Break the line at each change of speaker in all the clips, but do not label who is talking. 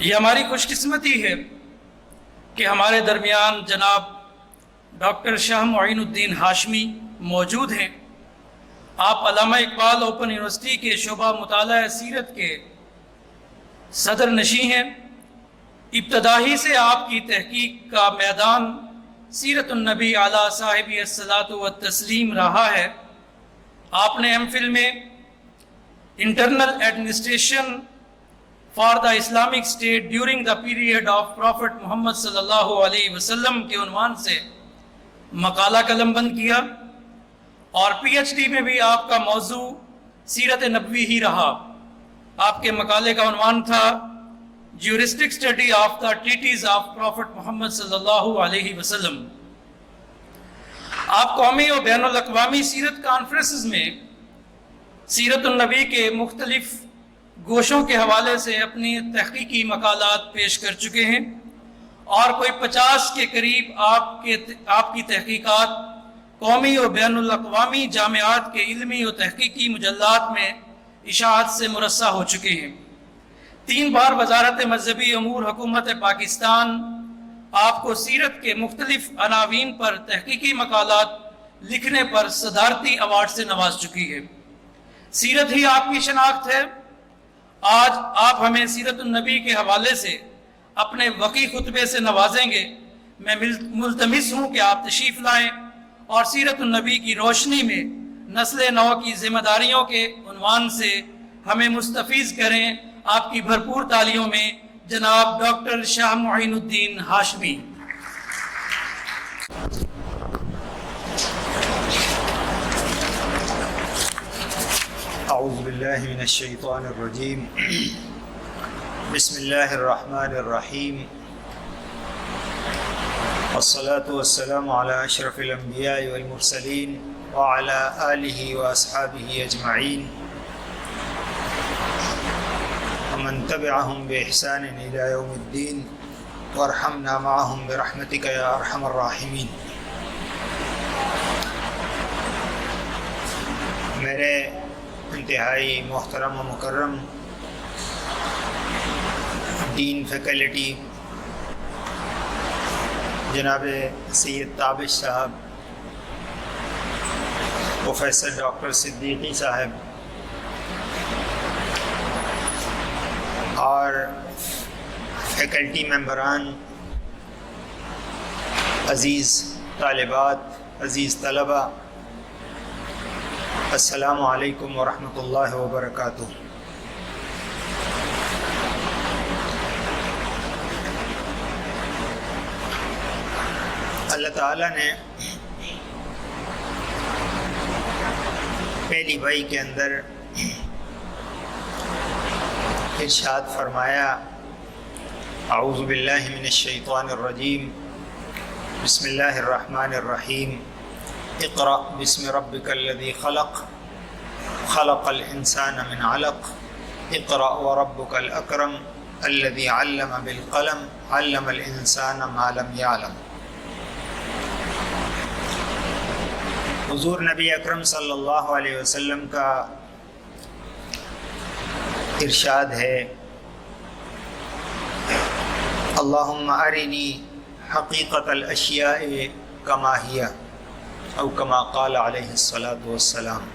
یہ ہماری خوش قسمتی ہے کہ ہمارے درمیان جناب ڈاکٹر شاہ معین الدین ہاشمی موجود ہیں۔ آپ علامہ اقبال اوپن یونیورسٹی کے شعبہ مطالعہ سیرت کے صدر نشین ہیں۔ ابتدا ہی سے آپ کی تحقیق کا میدان سیرت النبی علی صاحب الصلاۃ والتسلیم رہا ہے۔ آپ نے ایم فل میں internal administration for the Islamic state during the period of prophet Muhammad صلی اللہ علیہ وسلم کے عنوان سے مقالہ قلم بند کیا، اور پی ایچ ڈی میں بھی آپ کا موضوع سیرت نبوی ہی رہا۔ آپ کے مقالے کا عنوان تھا juristic study of the treaties of prophet Muhammad صلی اللہ علیہ وسلم۔ آپ قومی اور بین الاقوامی سیرت کانفرنسز میں سیرت النبی کے مختلف گوشوں کے حوالے سے اپنی تحقیقی مقالات پیش کر چکے ہیں، اور کوئی 50 کے قریب آپ کی تحقیقات قومی اور بین الاقوامی جامعات کے علمی اور تحقیقی مجلات میں اشاعت سے مرصع ہو چکے ہیں۔ 3 بار وزارت مذہبی امور حکومت پاکستان آپ کو سیرت کے مختلف عناوین پر تحقیقی مقالات لکھنے پر صدارتی ایوارڈ سے نواز چکی ہے۔ سیرت ہی آپ کی شناخت ہے۔ آج آپ ہمیں سیرت النبی کے حوالے سے اپنے وقی خطبے سے نوازیں گے۔ میں ملتمس ہوں کہ آپ تشریف لائیں اور سیرت النبی کی روشنی میں نسل نو کی ذمہ داریوں کے عنوان سے ہمیں مستفیض کریں۔ آپ کی بھرپور تالیوں میں جناب ڈاکٹر شاہ معین الدین ہاشمی۔
اعوذ باللہ من الشیطان الرجیم، بسم اللہ الرحمن الرحیم، والصلاة والسلام علی اشرف الانبیاء والمرسلین وعلی آلہ واصحابہ اجمعین ومن تبعهم بإحسان إلى يوم الدين وارحمنا معهم برحمتك يا أرحم الراحمين۔ میرے انتہائی محترم و مکرم دین فیکلٹی جناب سید تابش صاحب، پروفیسر ڈاکٹر صدیقی صاحب، اور فیکلٹی ممبران، عزیز طالبات، عزیز طلبہ، السلام علیکم ورحمۃ اللہ وبرکاتہ۔ اللہ تعالیٰ نے پہلی وحی کے اندر ارشاد فرمایا، اعوذ باللہ من الشیطان الرجیم، بسم اللہ الرحمن الرحیم، اقرأ بسم ربک الذی خلق، خلق الانسان من علق، اقرأ وربک الاکرم الذی علم بالقلم، علم الانسان ما لم یعلم۔ حضور نبی اکرم صلی اللہ علیہ وسلم کا ارشاد ہے، اللہم ارنی حقیقت الاشیاء کما ہی، او کما قال علیہ الصلاۃ والسلام۔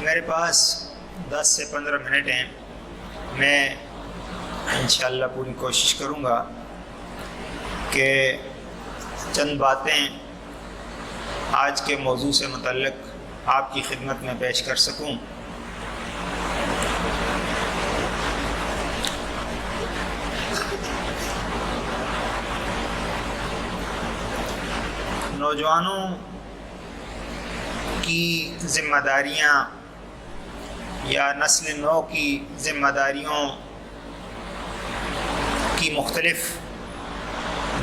میرے پاس 10 سے 15 منٹ ہیں، میں انشاءاللہ پوری کوشش کروں گا کہ چند باتیں آج کے موضوع سے متعلق آپ کی خدمت میں پیش کر سکوں۔ نوجوانوں کی ذمہ داریاں یا نسل نو کی ذمہ داریوں کی مختلف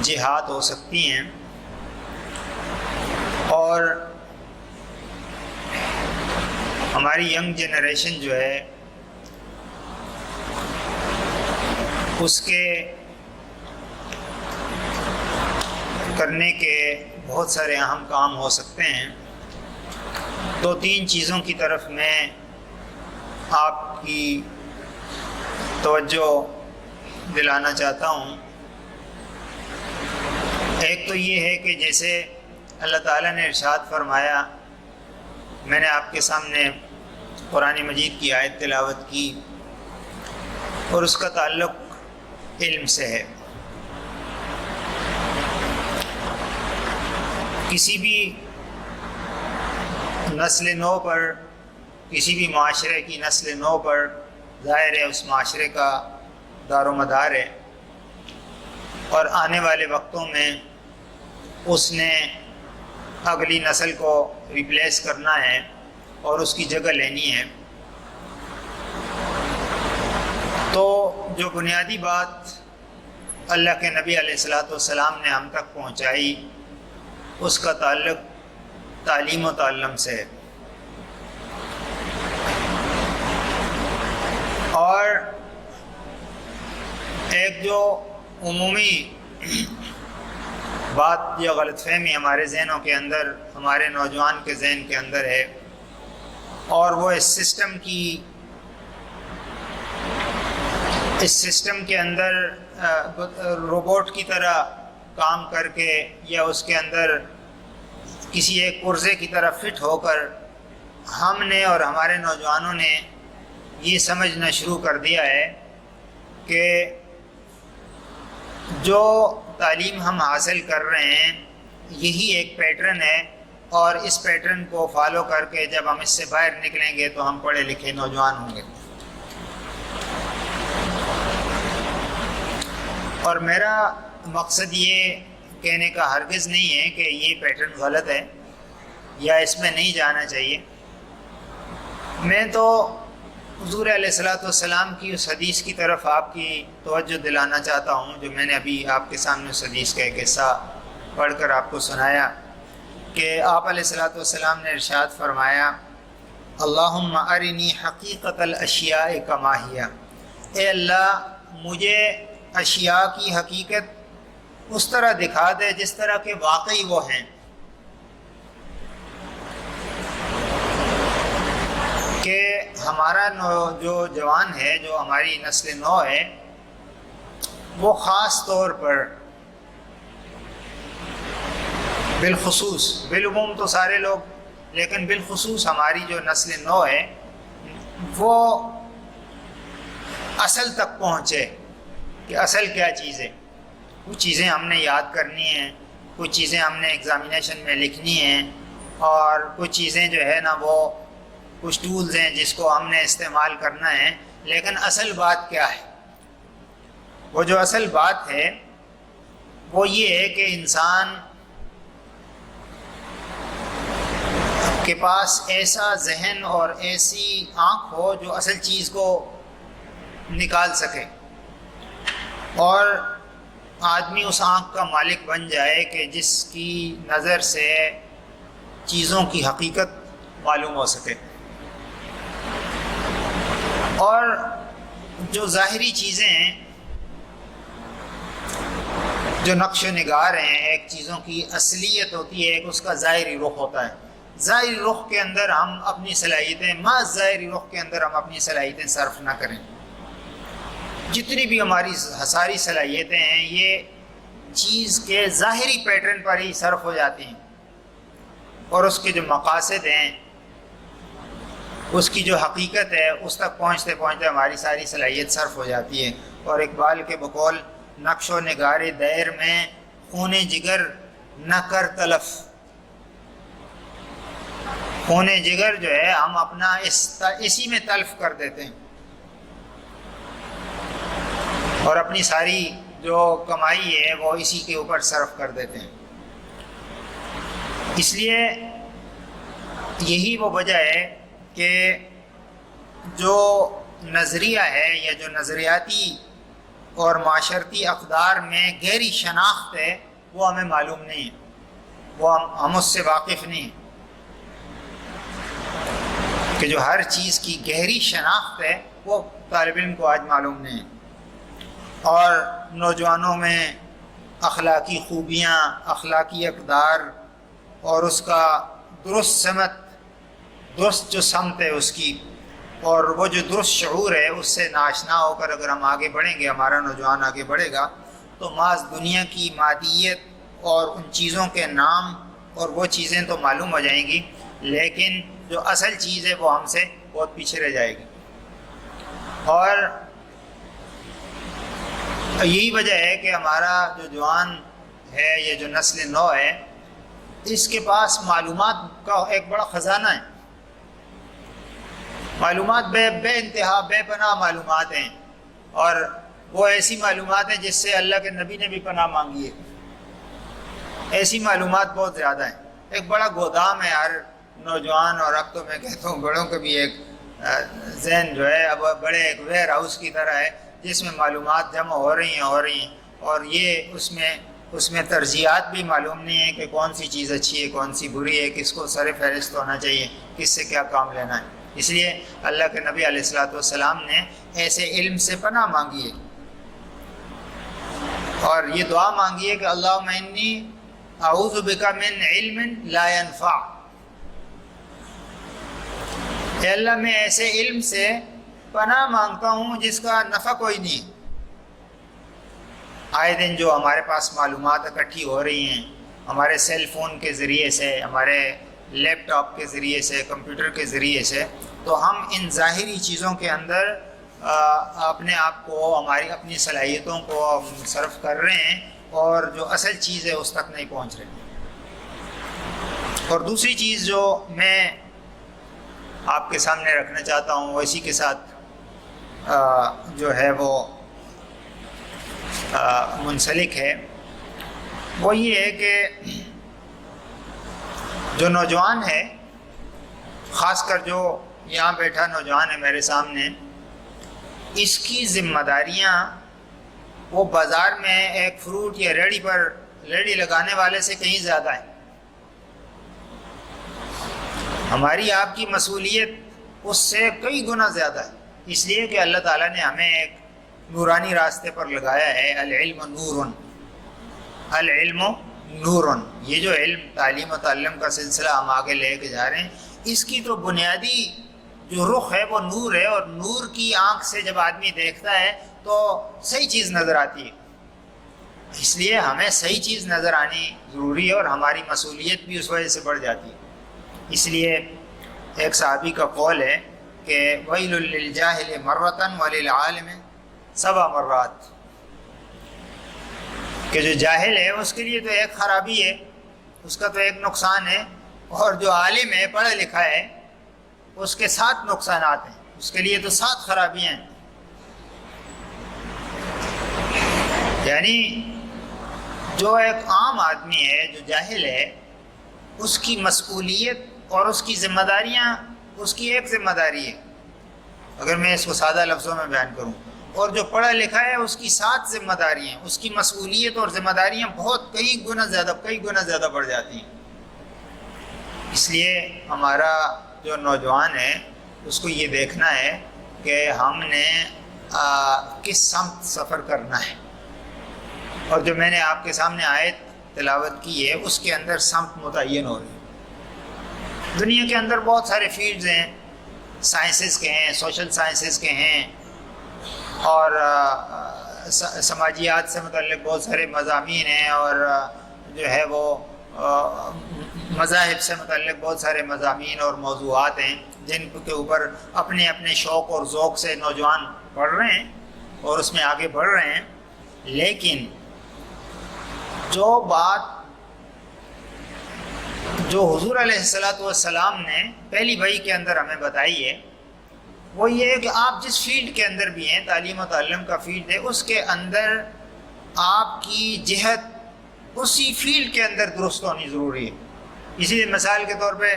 جہات ہو سکتی ہیں، اور ہماری ینگ جنریشن جو ہے اس کے کرنے کے بہت سارے اہم کام ہو سکتے ہیں، دو تین چیزوں کی طرف میں آپ کی توجہ دلانا چاہتا ہوں۔ ایک تو یہ ہے کہ جیسے اللہ تعالیٰ نے ارشاد فرمایا، میں نے آپ کے سامنے قرآن مجید کی آیت تلاوت کی اور اس کا تعلق علم سے ہے۔ کسی بھی نسل نو پر، کسی بھی معاشرے کی نسل نو پر ظاہر ہے اس معاشرے کا دار و مدار ہے، اور آنے والے وقتوں میں اس نے اگلی نسل کو ریپلیس کرنا ہے اور اس کی جگہ لینی ہے۔ تو جو بنیادی بات اللہ کے نبی علیہ السلام نے ہم تک پہنچائی، اس کا تعلق تعلیم و تعلم سے ہے۔ اور ایک جو عمومی بات یا غلط فہمی ہمارے ذہنوں کے اندر، ہمارے نوجوان کے ذہن کے اندر ہے، اور وہ اس سسٹم کے اندر روبوٹ کی طرح کام کر کے یا اس کے اندر کسی ایک پرزے کی طرح فٹ ہو کر ہم نے اور ہمارے نوجوانوں نے یہ سمجھنا شروع کر دیا ہے کہ جو تعلیم ہم حاصل کر رہے ہیں یہی ایک پیٹرن ہے، اور اس پیٹرن کو فالو کر کے جب ہم اس سے باہر نکلیں گے تو ہم پڑھے لکھے نوجوان ہوں گے۔ اور میرا مقصد یہ کہنے کا ہرگز نہیں ہے کہ یہ پیٹرن غلط ہے یا اس میں نہیں جانا چاہیے۔ میں تو حضور علیہ السلام کی اس حدیث کی طرف آپ کی توجہ دلانا چاہتا ہوں جو میں نے ابھی آپ کے سامنے اس حدیث کا ایک حصہ پڑھ کر آپ کو سنایا، کہ آپ علیہ السلام نے ارشاد فرمایا، اللہم ارنی حقیقت الاشیاء کما ہی، اے اللہ مجھے اشیاء کی حقیقت اس طرح دکھا دے جس طرح کہ واقعی وہ ہیں۔ کہ ہمارا جو جوان ہے، جو ہماری نسل نو ہے، وہ خاص طور پر بالخصوص، بالعموم تو سارے لوگ، لیکن بالخصوص ہماری جو نسل نو ہے وہ اصل تک پہنچے کہ اصل کیا چیز ہے۔ کچھ چیزیں ہم نے یاد کرنی ہیں، کچھ چیزیں ہم نے ایگزامینیشن میں لکھنی ہیں، اور کچھ چیزیں جو ہے نا وہ کچھ ٹولز ہیں جس کو ہم نے استعمال کرنا ہے، لیکن اصل بات کیا ہے؟ وہ جو اصل بات ہے وہ یہ ہے کہ انسان کے پاس ایسا ذہن اور ایسی آنکھ ہو جو اصل چیز کو نکال سکے، اور آدمی اس آنکھ کا مالک بن جائے کہ جس کی نظر سے چیزوں کی حقیقت معلوم ہو سکے۔ اور جو ظاہری چیزیں ہیں، جو نقش و نگار ہیں، ایک چیزوں کی اصلیت ہوتی ہے، ایک اس کا ظاہری رخ ہوتا ہے۔ ظاہری رخ کے اندر ہم اپنی صلاحیتیں، محض ظاہری رخ کے اندر ہم اپنی صلاحیتیں صرف نہ کریں۔ جتنی بھی ہماری ساری صلاحیتیں ہیں یہ چیز کے ظاہری پیٹرن پر ہی صرف ہو جاتی ہیں، اور اس کے جو مقاصد ہیں، اس کی جو حقیقت ہے، اس تک پہنچتے پہنچتے ہماری ساری صلاحیت صرف ہو جاتی ہے۔ اور اقبال کے بقول، نقش و نگار دیر میں خون جگر نہ کر تلف۔ خون جگر جو ہے ہم اپنا اسی میں تلف کر دیتے ہیں، اور اپنی ساری جو کمائی ہے وہ اسی کے اوپر صرف کر دیتے ہیں۔ اس لیے یہی وہ وجہ ہے کہ جو نظریہ ہے یا جو نظریاتی اور معاشرتی اقدار میں گہری شناخت ہے وہ ہمیں معلوم نہیں ہے، وہ ہم اس سے واقف نہیں ہیں، کہ جو ہر چیز کی گہری شناخت ہے وہ طالب علم کو آج معلوم نہیں ہے۔ اور نوجوانوں میں اخلاقی خوبیاں، اخلاقی اقدار اور اس کا درست سمت درست جو سمت ہے اس کی، اور وہ جو درست شعور ہے اس سے ناشنا ہو کر اگر ہم آگے بڑھیں گے، ہمارا نوجوان آگے بڑھے گا، تو محض دنیا کی مادیت اور ان چیزوں کے نام اور وہ چیزیں تو معلوم ہو جائیں گی، لیکن جو اصل چیز ہے وہ ہم سے بہت پیچھے رہ جائے گی۔ اور یہی وجہ ہے کہ ہمارا جو جوان ہے، یہ جو نسل نو ہے، اس کے پاس معلومات کا ایک بڑا خزانہ ہے۔ معلومات بے انتہا، بے پناہ معلومات ہیں، اور وہ ایسی معلومات ہیں جس سے اللہ کے نبی نے بھی پناہ مانگی ہے۔ ایسی معلومات بہت زیادہ ہیں، ایک بڑا گودام ہے ہر نوجوان، اور اب تو میں کہتا ہوں بڑوں کا بھی ایک ذہن جو ہے اب بڑے ایک ویئر ہاؤس کی طرح ہے، جس میں معلومات جمع ہو رہی ہیں، اور یہ اس میں ترجیحات بھی معلوم نہیں ہے کہ کون سی چیز اچھی ہے، کون سی بری ہے، کس کو سر فہرست ہونا چاہیے، کس سے کیا کام لینا ہے۔ اس لیے اللہ کے نبی علیہ الصلوۃ والسلام نے ایسے علم سے پناہ مانگی ہے، اور یہ دعا مانگی ہے کہ اللہم انی اعوذ بک من علم لا ينفع، اے اللہ میں ایسے علم سے پناہ مانگتا ہوں جس کا نفع کوئی نہیں۔ آئے دن جو ہمارے پاس معلومات اکٹھی ہو رہی ہیں، ہمارے سیل فون کے ذریعے سے، ہمارے لیپ ٹاپ کے ذریعے سے، کمپیوٹر کے ذریعے سے، تو ہم ان ظاہری چیزوں کے اندر اپنے آپ کو، ہماری اپنی صلاحیتوں کو صرف کر رہے ہیں، اور جو اصل چیز ہے اس تک نہیں پہنچ رہے۔ اور دوسری چیز جو میں آپ کے سامنے رکھنا چاہتا ہوں، وہ اسی کے ساتھ جو ہے وہ منسلک ہے، وہ یہ ہے کہ جو نوجوان ہے، خاص کر جو یہاں بیٹھا نوجوان ہے میرے سامنے، اس کی ذمہ داریاں وہ بازار میں ایک فروٹ یا ریڑھی لگانے والے سے کہیں زیادہ ہیں۔ ہماری آپ کی مصولیت اس سے کئی گنا زیادہ ہے، اس لیے کہ اللہ تعالیٰ نے ہمیں ایک نورانی راستے پر لگایا ہے۔ العلم نور، العلم نور، یہ جو علم، تعلیم و تعلم کا سلسلہ ہم آگے لے کے جا رہے ہیں، اس کی تو بنیادی جو رخ ہے وہ نور ہے، اور نور کی آنکھ سے جب آدمی دیکھتا ہے تو صحیح چیز نظر آتی ہے۔ اس لیے ہمیں صحیح چیز نظر آنی ضروری ہے، اور ہماری مصولیت بھی اس وجہ سے بڑھ جاتی ہے۔ اس لیے ایک صحابی کا قول ہے کہ ویل للجاہل مرۃ وللعالم 7 مرات، کہ جو جاہل ہے اس کے لیے تو ایک خرابی ہے، اس کا تو ایک نقصان ہے، اور جو عالم ہے، پڑھا لکھا ہے، اس کے 7 نقصانات ہیں، اس کے لیے تو 7 خرابیاں ہیں۔ یعنی جو ایک عام آدمی ہے، جو جاہل ہے، اس کی مسئولیت اور اس کی ذمہ داریاں، اس کی ایک ذمہ داری ہے، اگر میں اس کو سادہ لفظوں میں بیان کروں، اور جو پڑھا لکھا ہے اس کی 7 ذمہ داریاں، اس کی مسئولیت اور ذمہ داریاں بہت کئی گنا زیادہ بڑھ جاتی ہیں۔ اس لیے ہمارا جو نوجوان ہے اس کو یہ دیکھنا ہے کہ ہم نے کس سمت سفر کرنا ہے، اور جو میں نے آپ کے سامنے آیت تلاوت کی ہے اس کے اندر سمت متعین ہو رہی ہے۔ دنیا کے اندر بہت سارے فیلڈز ہیں، سائنسز کے ہیں، سوشل سائنسز کے ہیں، اور سماجیات سے متعلق بہت سارے مضامین ہیں، اور جو ہے وہ مذاہب سے متعلق بہت سارے مضامین اور موضوعات ہیں جن کے اوپر اپنے اپنے شوق اور ذوق سے نوجوان پڑھ رہے ہیں اور اس میں آگے بڑھ رہے ہیں۔ لیکن جو بات جو حضور علیہ السلام نے پہلی وحی کے اندر ہمیں بتائی ہے، وہ یہ ہے کہ آپ جس فیلڈ کے اندر بھی ہیں، تعلیم و تعلم کا فیلڈ ہے، اس کے اندر آپ کی جہت اسی فیلڈ کے اندر درست ہونی ضروری ہے۔ اسی لیے مثال کے طور پہ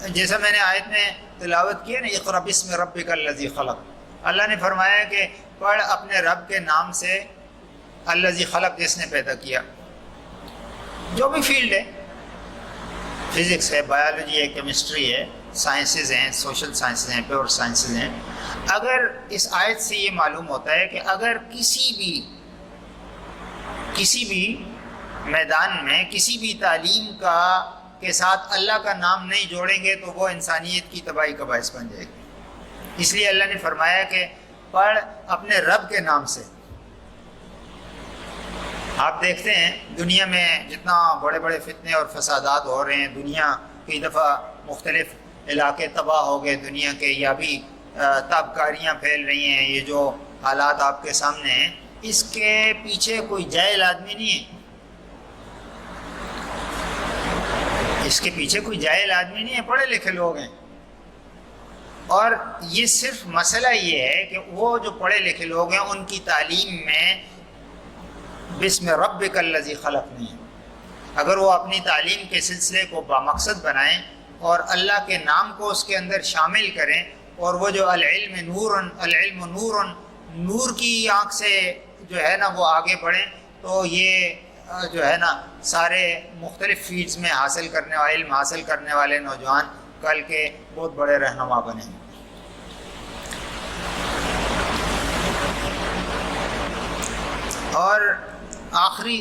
جیسا میں نے آیت میں تلاوت کی ہے نا، اقرأ بسم ربک الذی خلق، اللہ نے فرمایا کہ پڑھ اپنے رب کے نام سے، الذی خلق، جس نے پیدا کیا۔ جو بھی فیلڈ ہے، فزکس ہے، بایولوجی ہے، کیمسٹری ہے، سائنسز ہیں، سوشل سائنسز ہیں، پیور سائنسز ہیں، اگر اس آیت سے یہ معلوم ہوتا ہے کہ اگر کسی بھی میدان میں، کسی بھی تعلیم کا کے ساتھ اللہ کا نام نہیں جوڑیں گے تو وہ انسانیت کی تباہی کا باعث بن جائے گی۔ اس لیے اللہ نے فرمایا کہ پڑھ اپنے رب کے نام سے۔ آپ دیکھتے ہیں دنیا میں جتنا بڑے بڑے فتنے اور فسادات ہو رہے ہیں، دنیا کئی دفعہ مختلف علاقے تباہ ہو گئے دنیا کے، یا بھی تابکاریاں پھیل رہی ہیں، یہ جو حالات آپ کے سامنے ہیں، اس کے پیچھے کوئی جاہل آدمی نہیں ہے، اس کے پیچھے کوئی جاہل آدمی نہیں ہے، پڑھے لکھے لوگ ہیں۔ اور یہ صرف مسئلہ یہ ہے کہ وہ جو پڑھے لکھے لوگ ہیں ان کی تعلیم میں بسم ربک الذی خلق نہیں ہے۔ اگر وہ اپنی تعلیم کے سلسلے کو بامقصد بنائیں اور اللہ کے نام کو اس کے اندر شامل کریں، اور وہ جو العلم نور نور کی آنکھ سے جو ہے نا وہ آگے بڑھیں، تو یہ جو ہے نا سارے مختلف فیلڈز میں علم حاصل کرنے والے نوجوان کل کے بہت بڑے رہنما بنیں۔ اور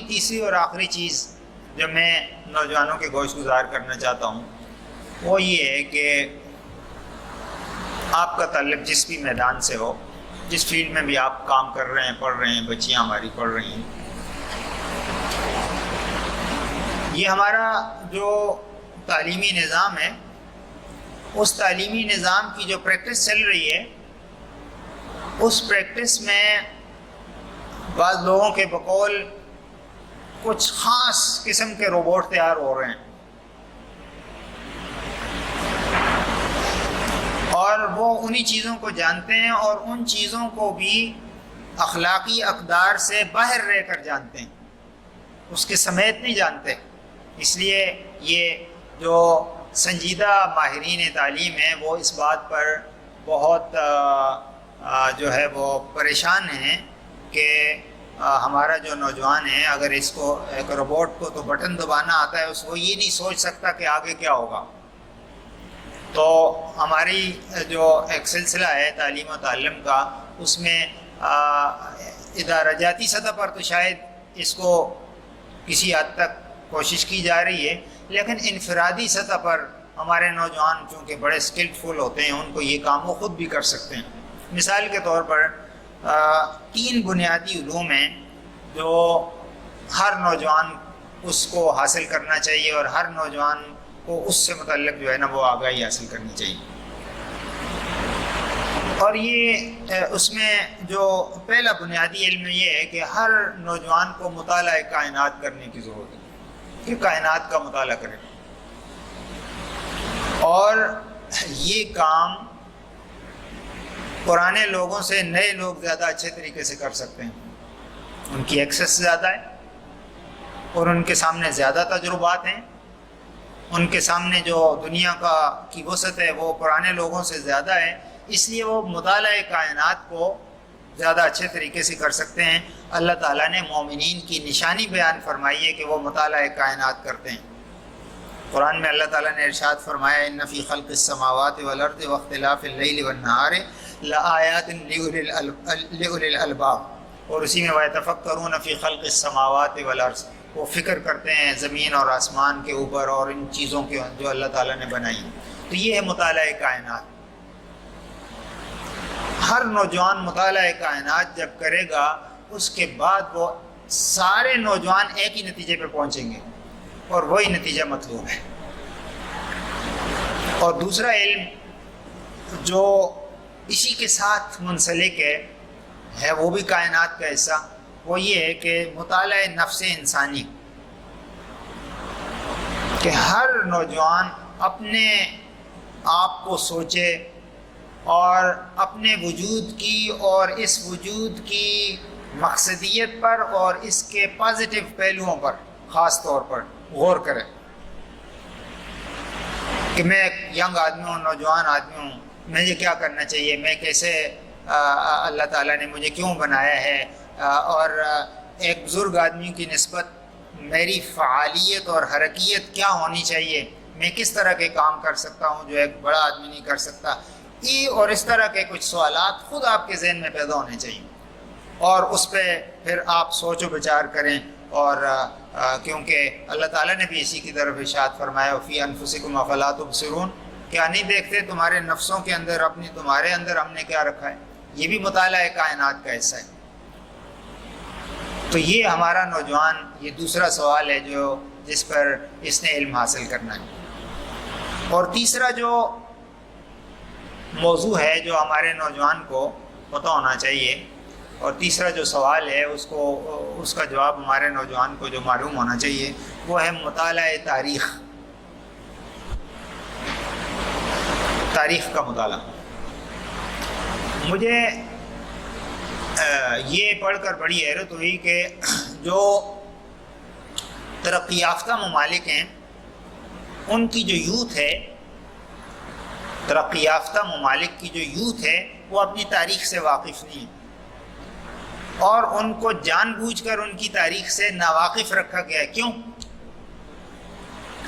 تیسری اور آخری چیز جو میں نوجوانوں کے گوش گزار کرنا چاہتا ہوں وہ یہ ہے کہ آپ کا تعلق جس بھی میدان سے ہو، جس فیلڈ میں بھی آپ کام کر رہے ہیں، پڑھ رہے ہیں، بچیاں ہماری پڑھ رہی ہیں، یہ ہمارا جو تعلیمی نظام ہے، اس تعلیمی نظام کی جو پریکٹس چل رہی ہے، اس پریکٹس میں بعض لوگوں کے بقول کچھ خاص قسم کے روبوٹ تیار ہو رہے ہیں، اور وہ انہی چیزوں کو جانتے ہیں اور ان چیزوں کو بھی اخلاقی اقدار سے باہر رہ کر جانتے ہیں، اس کے سمیت نہیں جانتے۔ اس لیے یہ جو سنجیدہ ماہرین تعلیم ہیں وہ اس بات پر بہت جو ہے وہ پریشان ہیں کہ ہمارا جو نوجوان ہے، اگر اس کو ایک روبوٹ کو تو بٹن دبانا آتا ہے، اس کو یہ نہیں سوچ سکتا کہ آگے کیا ہوگا۔ تو ہماری جو ایک سلسلہ ہے تعلیم و تعلم کا، اس میں ادارہ جاتی سطح پر تو شاید اس کو کسی حد تک کوشش کی جا رہی ہے، لیکن انفرادی سطح پر ہمارے نوجوان چونکہ بڑے اسکلفل ہوتے ہیں، ان کو یہ کام وہ خود بھی کر سکتے ہیں۔ مثال کے طور پر 3 بنیادی علوم ہیں جو ہر نوجوان اس کو حاصل کرنا چاہیے، اور ہر نوجوان کو اس سے متعلق جو ہے نا وہ آگاہی حاصل کرنی چاہیے۔ اور یہ اس میں جو پہلا بنیادی علم یہ ہے کہ ہر نوجوان کو مطالعہ کائنات کرنے کی ضرورت ہے، کہ کائنات کا مطالعہ کرے، اور یہ کام پرانے لوگوں سے نئے لوگ زیادہ اچھے طریقے سے کر سکتے ہیں۔ ان کی ایکسیس زیادہ ہے اور ان کے سامنے زیادہ تجربات ہیں، ان کے سامنے جو دنیا کی وسعت ہے وہ پرانے لوگوں سے زیادہ ہے، اس لیے وہ مطالعہ کائنات کو زیادہ اچھے طریقے سے کر سکتے ہیں۔ اللہ تعالیٰ نے مومنین کی نشانی بیان فرمائی ہے کہ وہ مطالعہ کائنات کرتے ہیں۔ قرآن میں اللہ تعالیٰ نے ارشاد فرمایا ان فی خلق السماوات والارض واختلاف اللیل والنہار لآیات لأولی الالباب، اور اسی میں وَيَتَفَكَّرُونَ فِي خَلْقِ السَّمَاوَاتِ وَالْأَرْضِ، وہ فکر کرتے ہیں زمین اور آسمان کے اوپر اور ان چیزوں کے جو اللہ تعالیٰ نے بنائی۔ تو یہ ہے مطالعہ کائنات۔ ہر نوجوان مطالعہ کائنات جب کرے گا، اس کے بعد وہ سارے نوجوان ایک ہی نتیجے پہ پہنچیں گے، اور وہی نتیجہ مطلوب ہے۔ اور دوسرا علم جو اسی کے ساتھ منسلک ہے وہ بھی کائنات کا حصہ، وہ یہ ہے کہ مطالعہ نفس انسانی، کہ ہر نوجوان اپنے آپ کو سوچے اور اپنے وجود کی اور اس وجود کی مقصدیت پر اور اس کے پازیٹیو پہلوؤں پر خاص طور پر غور کرے کہ میں ایک ینگ آدمی ہوں، نوجوان آدمی ہوں، مجھے کیا کرنا چاہیے، میں کیسے اللہ تعالیٰ نے مجھے کیوں بنایا ہے، اور ایک بزرگ آدمی کی نسبت میری فعالیت اور حرکیت کیا ہونی چاہیے، میں کس طرح کے کام کر سکتا ہوں جو ایک بڑا آدمی نہیں کر سکتا۔ یہ اور اس طرح کے کچھ سوالات خود آپ کے ذہن میں پیدا ہونے چاہیے۔ اور اس پہ پھر آپ سوچ و بچار کریں، اور کیونکہ اللہ تعالیٰ نے بھی اسی کی طرف ارشاد فرمایا فی انفسکم افلا تبصرون، کیا نہیں دیکھتے تمہارے نفسوں کے اندر تمہارے اندر ہم نے کیا رکھا ہے؟ یہ بھی مطالعہ کائنات کا حصہ ہے۔ تو یہ ہمارا نوجوان، یہ دوسرا سوال ہے جس پر اس نے علم حاصل کرنا ہے۔ اور تیسرا جو موضوع ہے جو ہمارے نوجوان کو پتہ ہونا چاہیے، اور تیسرا جو سوال ہے اس کا جواب ہمارے نوجوان کو جو معلوم ہونا چاہیے، وہ ہے مطالعہ تاریخ کا مطالعہ۔ مجھے یہ پڑھ کر بڑی حیرت ہوئی کہ جو ترقی یافتہ ممالک ہیں ان کی جو یوتھ ہے، ترقی یافتہ ممالک کی جو یوتھ ہے وہ اپنی تاریخ سے واقف نہیں ہے، اور ان کو جان بوجھ کر ان کی تاریخ سے ناواقف رکھا گیا ہے۔ کیوں؟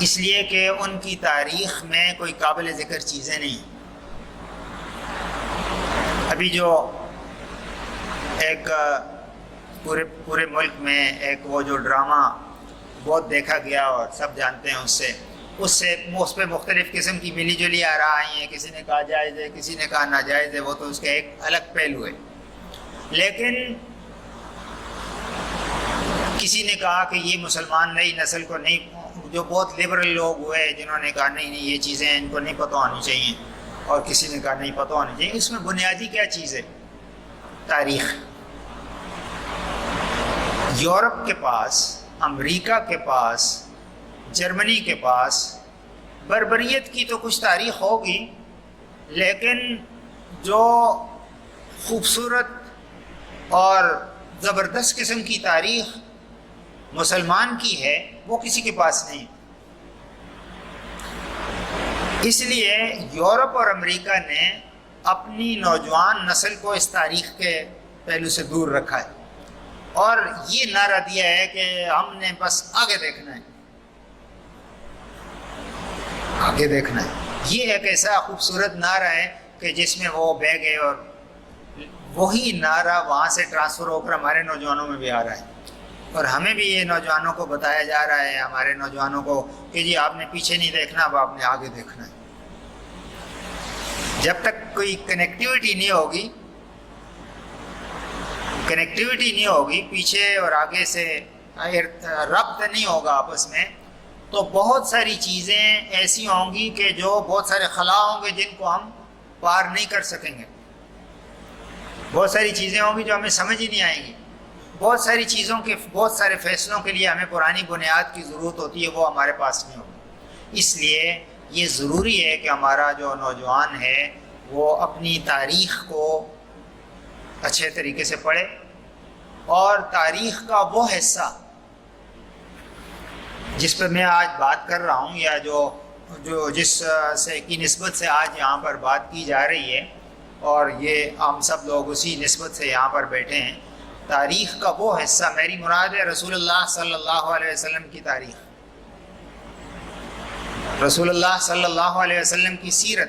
اس لیے کہ ان کی تاریخ میں کوئی قابل ذکر چیزیں نہیں ہیں۔ ابھی جو ایک پورے ملک میں ایک وہ جو ڈرامہ بہت دیکھا گیا اور سب جانتے ہیں، اس پہ مختلف قسم کی ملی جلی آراء آئی ہیں، کسی نے کہا جائز ہے، کسی نے کہا ناجائز ہے، وہ تو اس کا ایک الگ پہلو ہے۔ لیکن کسی نے کہا کہ یہ مسلمان نئی نسل کو نہیں، جو بہت لبرل لوگ ہوئے جنہوں نے کہا نہیں یہ چیزیں ان کو نہیں پتہ ہونی چاہیے، اور کسی نے کہا نہیں پتہ ہونی چاہیے۔ اس میں بنیادی کیا چیز ہے؟ تاریخ۔ یورپ کے پاس، امریکہ کے پاس، جرمنی کے پاس بربریت کی تو کچھ تاریخ ہوگی، لیکن جو خوبصورت اور زبردست قسم کی تاریخ مسلمان کی ہے وہ کسی کے پاس نہیں۔ اس لیے یورپ اور امریکہ نے اپنی نوجوان نسل کو اس تاریخ کے پہلو سے دور رکھا ہے، اور یہ نعرہ دیا ہے کہ ہم نے بس آگے دیکھنا ہے، آگے دیکھنا ہے۔ یہ ایک ایسا خوبصورت نعرہ ہے کہ جس میں وہ بہ گئے، اور وہی نعرہ وہاں سے ٹرانسفر ہو کر ہمارے نوجوانوں میں بھی آ رہا ہے، اور ہمیں بھی یہ نوجوانوں کو بتایا جا رہا ہے، ہمارے نوجوانوں کو، کہ جی آپ نے پیچھے نہیں دیکھنا، اب آپ نے آگے دیکھنا ہے۔ جب تک کوئی کنیکٹیوٹی نہیں ہوگی پیچھے اور آگے سے ربط نہیں ہوگا آپس میں، تو بہت ساری چیزیں ایسی ہوں گی کہ جو بہت سارے خلا ہوں گے جن کو ہم پار نہیں کر سکیں گے، بہت ساری چیزیں ہوں گی جو ہمیں سمجھ ہی نہیں آئیں گی، بہت ساری چیزوں کے بہت سارے فیصلوں کے لیے ہمیں پرانی بنیاد کی ضرورت ہوتی ہے، وہ ہمارے پاس نہیں ہوگی۔ اس لیے یہ ضروری ہے کہ ہمارا جو نوجوان ہے وہ اپنی تاریخ کو اچھے طریقے سے پڑھے، اور تاریخ کا وہ حصہ جس پہ میں آج بات کر رہا ہوں، یا جس سے کی نسبت سے آج یہاں پر بات کی جا رہی ہے، اور یہ ہم سب لوگ اسی نسبت سے یہاں پر بیٹھے ہیں، تاریخ کا وہ حصہ، میری مراد ہے رسول اللہ صلی اللہ علیہ وسلم کی تاریخ، رسول اللہ صلی اللہ علیہ وسلم کی سیرت۔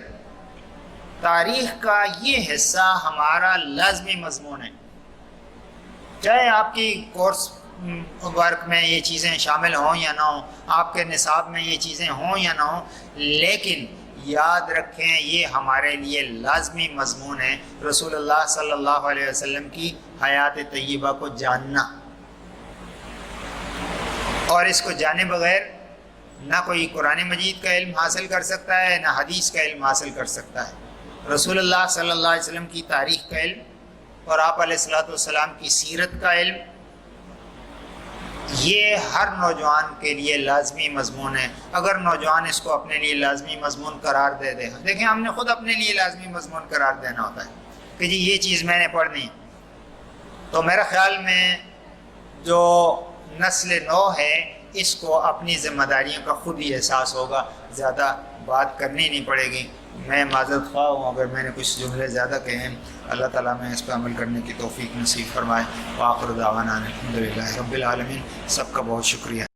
تاریخ کا یہ حصہ ہمارا لازمی مضمون ہے، چاہے آپ کی کورس ورک میں یہ چیزیں شامل ہوں یا نہ ہوں، آپ کے نصاب میں یہ چیزیں ہوں یا نہ ہوں، لیکن یاد رکھیں یہ ہمارے لیے لازمی مضمون ہے، رسول اللہ صلی اللہ علیہ وسلم کی حیات طیبہ کو جاننا، اور اس کو جانے بغیر نہ کوئی قرآن مجید کا علم حاصل کر سکتا ہے، نہ حدیث کا علم حاصل کر سکتا ہے۔ رسول اللہ صلی اللہ علیہ وسلم کی تاریخ کا علم اور آپ علیہ الصلوۃ والسلام کی سیرت کا علم، یہ ہر نوجوان کے لیے لازمی مضمون ہے۔ اگر نوجوان اس کو اپنے لیے لازمی مضمون قرار دے دے، دیکھیں ہم نے خود اپنے لیے لازمی مضمون قرار دینا ہوتا ہے کہ جی یہ چیز میں نے پڑھنی، تو میرے خیال میں جو نسل نو ہے اس کو اپنی ذمہ داریوں کا خود ہی احساس ہوگا، زیادہ بات کرنی نہیں پڑے گی۔ میں معذرت خواہ ہوں اگر میں نے کچھ جملے زیادہ کہے ہیں، اللہ تعالیٰ میں اس پہ عمل کرنے کی توفیق نصیب فرمائے۔ وآخر دعوانا الحمدللہ رب العالمین۔ سب کا بہت شکریہ۔